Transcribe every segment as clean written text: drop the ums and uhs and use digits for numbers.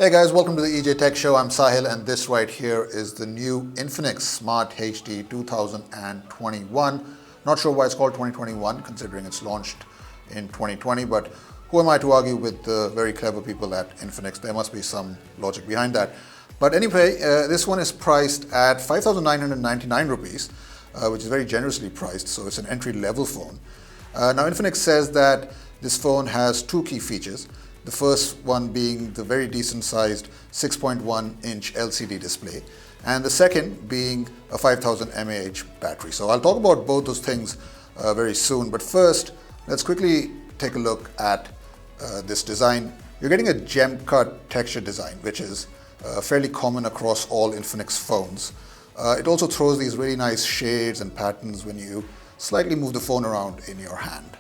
Hey guys, welcome to the EJ Tech Show. I'm Sahil and this right here is the new Infinix Smart HD 2021. Not sure why it's called 2021 considering it's launched in 2020, but who am I to argue with the very clever people at Infinix? There must be some logic behind that. But anyway, this one is priced at 5,999 rupees, which is very generously priced, so it's an entry-level phone. Now Infinix says that this phone has two key features. The first one being the very decent sized 6.1-inch LCD display, and the second being a 5000 mAh battery. So I'll talk about both those things very soon, but first let's quickly take a look at this design. You're getting a gem cut texture design, which is fairly common across all Infinix phones. It also throws these really nice shades and patterns when you slightly move the phone around in your hand.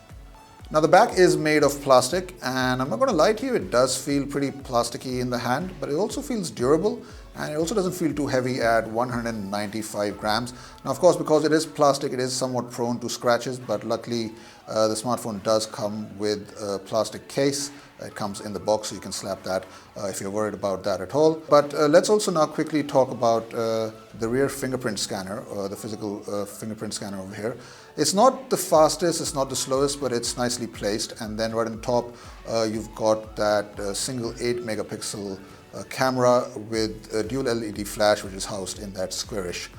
Now the back is made of plastic, and I'm not going to lie to you, it does feel pretty plasticky in the hand, but it also feels durable, and it also doesn't feel too heavy at 195 grams. Now of course, because it is plastic, it is somewhat prone to scratches, but luckily the smartphone does come with a plastic case. It comes in the box, so you can slap that if you're worried about that at all. But let's also now quickly talk about the rear fingerprint scanner, the physical fingerprint scanner over here. It's not the fastest, it's not the slowest, but it's nicely placed. And then right on top, you've got that single 8 megapixel camera with a dual LED flash, which is housed in that squarish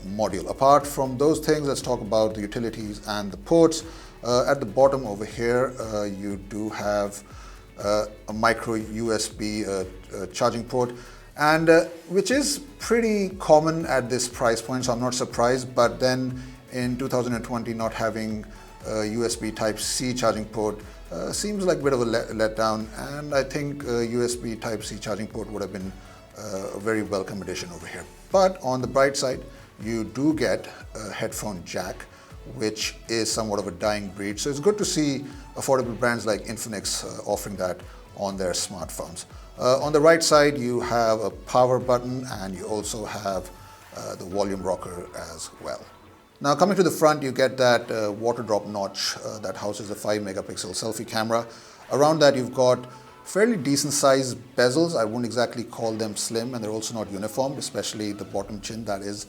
module. Apart from those things, let's talk about the utilities and the ports. At the bottom over here, you do have a micro USB charging port, and which is pretty common at this price point, so I'm not surprised. But then in 2020, not having a USB Type-C charging port seems like a bit of a letdown, and I think a USB Type-C charging port would have been a very welcome addition over here. But on the bright side, you do get a headphone jack, which is somewhat of a dying breed. So it's good to see affordable brands like Infinix offering that on their smartphones. On the right side, you have a power button, and you also have the volume rocker as well. Now coming to the front, you get that water drop notch that houses a 5 megapixel selfie camera. Around that, you've got fairly decent sized bezels. I wouldn't exactly call them slim, and they're also not uniform, especially the bottom chin. That is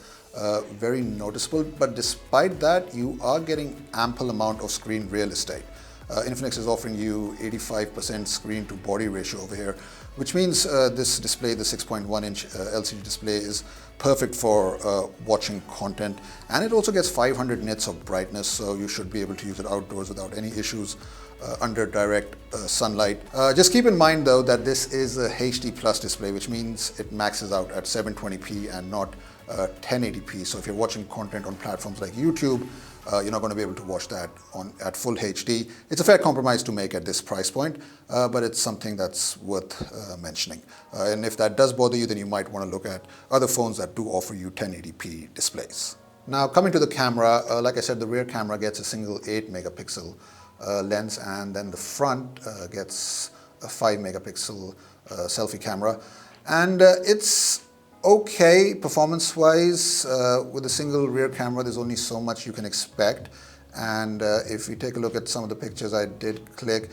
very noticeable. But despite that, you are getting ample amount of screen real estate. Infinix is offering you 85% screen to body ratio over here, which means this display, the 6.1-inch LCD display, is perfect for watching content, and it also gets 500 nits of brightness, so you should be able to use it outdoors without any issues under direct sunlight. Just keep in mind though that this is a HD plus display, which means it maxes out at 720p and not 1080p. So if you're watching content on platforms like YouTube, you're not going to be able to watch that at full HD. It's a fair compromise to make at this price point, but it's something that's worth mentioning. And if that does bother you, then you might want to look at other phones that do offer you 1080p displays. Now coming to the camera, like I said, the rear camera gets a single 8 megapixel lens, and then the front gets a 5 megapixel selfie camera. And it's okay performance-wise. With a single rear camera, there's only so much you can expect. And if you take a look at some of the pictures I did click,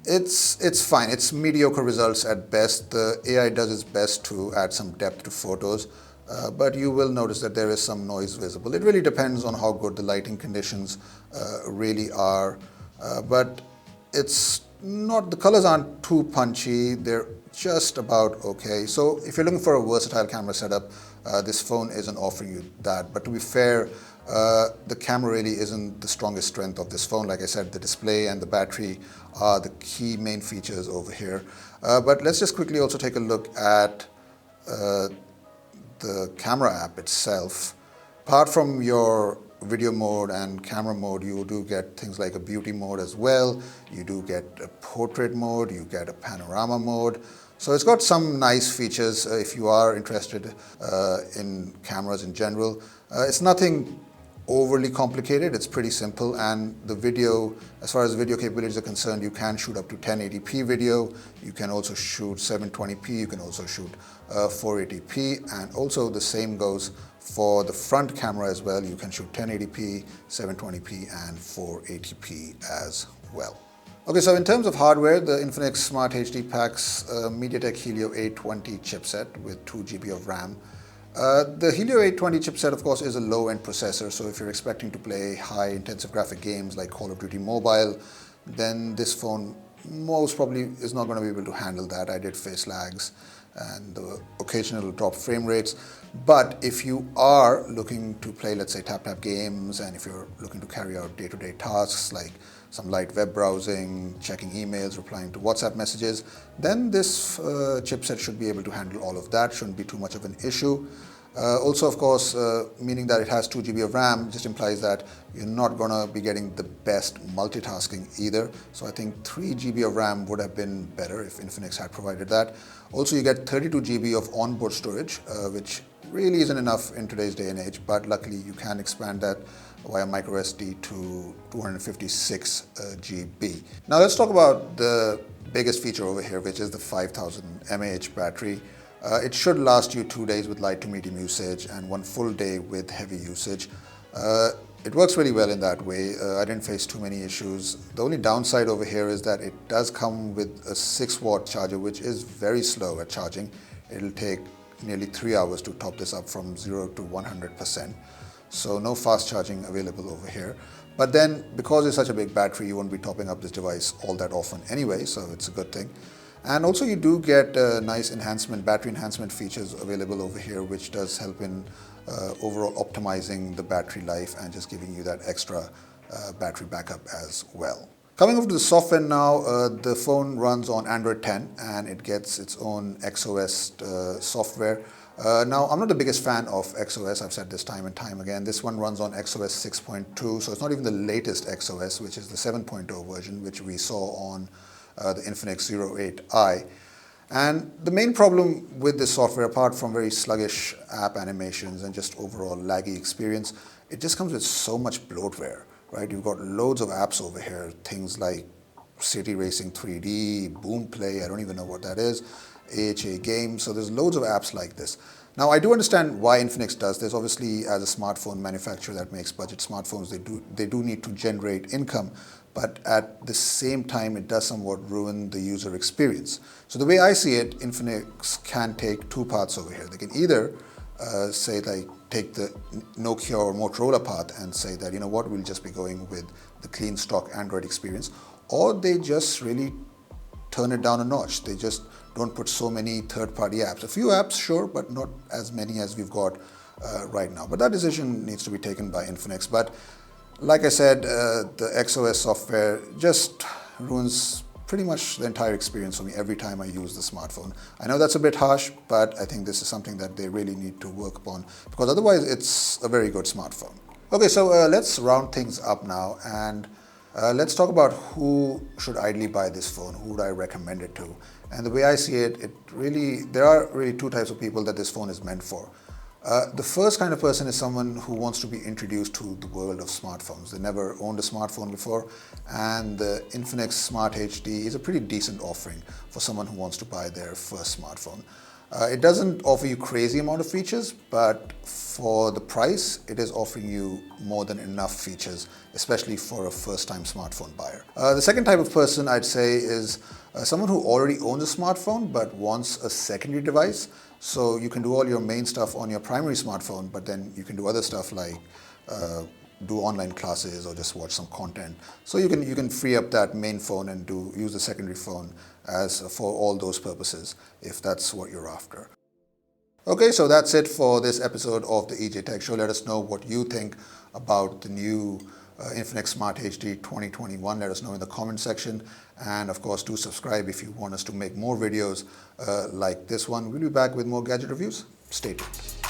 it's fine. It's mediocre results at best. The AI does its best to add some depth to photos, but you will notice that there is some noise visible. It really depends on how good the lighting conditions really are, but it's not, the colors aren't too punchy. They're just about okay. So if you're looking for a versatile camera setup, this phone isn't offering you that. But to be fair, the camera really isn't the strongest strength of this phone. Like I said, the display and the battery are the key main features over here. But let's just quickly also take a look at the camera app itself. Apart from your video mode and camera mode, you do get things like a beauty mode as well. You do get a portrait mode, you get a panorama mode. So it's got some nice features if you are interested in cameras in general. It's nothing overly complicated, it's pretty simple, and the video, as far as video capabilities are concerned, you can shoot up to 1080p video, you can also shoot 720p, you can also shoot 480p, and also the same goes for the front camera as well. You can shoot 1080p, 720p, and 480p as well. Okay, so in terms of hardware, the Infinix Smart HD packs a MediaTek Helio A20 chipset with 2 GB of RAM. The Helio A20 chipset, of course, is a low-end processor, so if you're expecting to play high-intensive graphic games like Call of Duty Mobile, then this phone most probably is not going to be able to handle that. I did face lags and the occasional drop frame rates. But if you are looking to play, let's say, tap-tap games, and if you're looking to carry out day-to-day tasks like some light web browsing, checking emails, replying to WhatsApp messages, then this chipset should be able to handle all of that. Shouldn't be too much of an issue. Also, of course, meaning that it has 2 GB of RAM just implies that you're not going to be getting the best multitasking either. So I think 3 GB of RAM would have been better if Infinix had provided that. Also, you get 32 GB of onboard storage, which really isn't enough in today's day and age, but luckily you can expand that via microSD to 256 GB. Now let's talk about the biggest feature over here, which is the 5000 mAh battery. It should last you 2 days with light to medium usage and 1 full day with heavy usage. It works really well in that way. I didn't face too many issues. The only downside over here is that it does come with a 6-watt charger, which is very slow at charging. It'll take nearly 3 hours to top this up from 0 to 100%. So no fast charging available over here. But then, because it's such a big battery, you won't be topping up this device all that often anyway, so it's a good thing. And also you do get nice battery enhancement features available over here, which does help in overall optimizing the battery life and just giving you that extra battery backup as well. Coming over to the software now, the phone runs on Android 10 and it gets its own XOS software. Now, I'm not the biggest fan of XOS, I've said this time and time again. This one runs on XOS 6.2, so it's not even the latest XOS, which is the 7.0 version, which we saw on the Infinix 08i. And the main problem with this software, apart from very sluggish app animations and just overall laggy experience, it just comes with so much bloatware, right? You've got loads of apps over here, things like City Racing 3D, Boomplay, I don't even know what that is, AHA Games, so there's loads of apps like this. Now, I do understand why Infinix does this. Obviously, as a smartphone manufacturer that makes budget smartphones, they do need to generate income, but at the same time, it does somewhat ruin the user experience. So the way I see it, Infinix can take two paths over here. They can either say, like, take the Nokia or Motorola path and say that, you know what, we'll just be going with the clean stock Android experience, or they just really turn it down a notch. They just don't put so many third-party apps. A few apps, sure, but not as many as we've got right now. But that decision needs to be taken by Infinix. But like I said, the XOS software just ruins pretty much the entire experience for me every time I use the smartphone. I know that's a bit harsh, but I think this is something that they really need to work upon, because otherwise it's a very good smartphone. Okay, so let's round things up now, and let's talk about who should ideally buy this phone. Who would I recommend it to? And the way I see it, there are really two types of people that this phone is meant for. The first kind of person is someone who wants to be introduced to the world of smartphones. They never owned a smartphone before, and the Infinix Smart HD is a pretty decent offering for someone who wants to buy their first smartphone. It doesn't offer you crazy amount of features, but for the price, it is offering you more than enough features, especially for a first-time smartphone buyer. The second type of person I'd say is someone who already owns a smartphone but wants a secondary device. So you can do all your main stuff on your primary smartphone, but then you can do other stuff like do online classes or just watch some content. So you can free up that main phone and use the secondary phone as for all those purposes, if that's what you're after. Okay, so that's it for this episode of the EJ Tech Show. Let us know what you think about the new Infinix Smart HD 2021. Let us know in the comment section. And of course, do subscribe if you want us to make more videos like this one. We'll be back with more gadget reviews. Stay tuned.